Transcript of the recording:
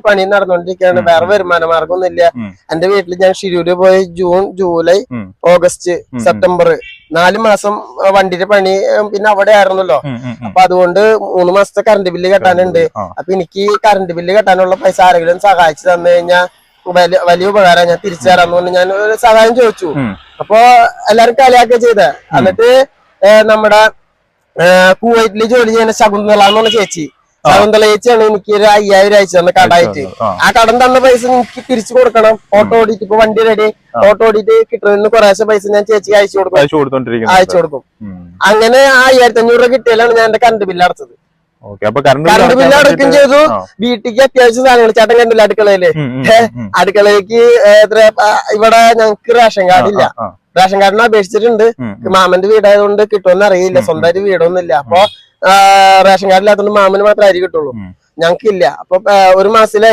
പണി നടന്നുകൊണ്ടിരിക്കുകയാണ്. വേറെ വരുമാന മാർഗമൊന്നും ഇല്ല. എന്റെ വീട്ടിൽ ഞാൻ ഷിരൂര് പോയി ജൂൺ, ജൂലൈ, ഓഗസ്റ്റ്, സെപ്റ്റംബർ 4 മാസം വണ്ടിയുടെ പണി പിന്നെ അവിടെ ആയിരുന്നല്ലോ. അപ്പൊ അതുകൊണ്ട് 3 മാസത്തെ കറണ്ട് ബില്ല് കെട്ടാനുണ്ട്. അപ്പൊ എനിക്ക് കറണ്ട് ബില്ല് കെട്ടാനുള്ള പൈസ ആരെങ്കിലും സഹായിച്ചു തന്നു കഴിഞ്ഞാൽ വലിയ ഉപകാരം. ഞാൻ തിരിച്ചു തരാന്ന് പറഞ്ഞ് ഞാൻ ഒരു സഹായം ചോദിച്ചു. അപ്പൊ എല്ലാരും കളിയാക്കുക ചെയ്ത. എന്നിട്ട് നമ്മുടെ കുവൈറ്റില് ജോലി ചെയ്യുന്ന ശകുന്തള എന്ന് പറഞ്ഞ ചേച്ചി, ശകുന്തള ചേച്ചിയാണ് എനിക്ക് ഒരു 5000 അയച്ചു തന്ന കടായിട്ട്. ആ കടം തന്ന പൈസ എനിക്ക് തിരിച്ചു കൊടുക്കണം. ഓട്ടോ ഓടിയിട്ട് ഇപ്പൊ വണ്ടി റെഡി, ഓട്ടോ ഓടിയിട്ട് കിട്ടുന്നതിന് കുറേശ്ശെ പൈസ ഞാൻ ചേച്ചിക്ക് അയച്ചു കൊടുക്കും. അങ്ങനെ 1500 രൂപ കിട്ടിയാലാണ് ഞാൻ എന്റെ കറണ്ട് ബില്ല് അടച്ചത്. കറണ്ട് ബില്ല് അടക്കം ചെയ്തു. വീട്ടിലേക്ക് അത്യാവശ്യം സാധനങ്ങൾ ചേട്ടൻ കണ്ടില്ല അടുക്കളയില്. അടുക്കളയിലേക്ക് ഇവിടെ ഞങ്ങക്ക് റേഷൻ കാർഡ് ഇല്ല. റേഷൻ കാർഡിന് അപേക്ഷിച്ചിട്ടുണ്ട്. മാമന്റെ വീടായതുകൊണ്ട് കിട്ടുമെന്ന് അറിയില്ല. സ്വന്തമായിട്ട് വീടൊന്നും ഇല്ല. അപ്പൊ റേഷൻ കാർഡില്ലാത്തതുകൊണ്ട് മാമന് മാത്രമേ അരി കിട്ടുള്ളൂ, ഞങ്ങൾക്കില്ല. അപ്പൊ ഒരു മാസത്തിലെ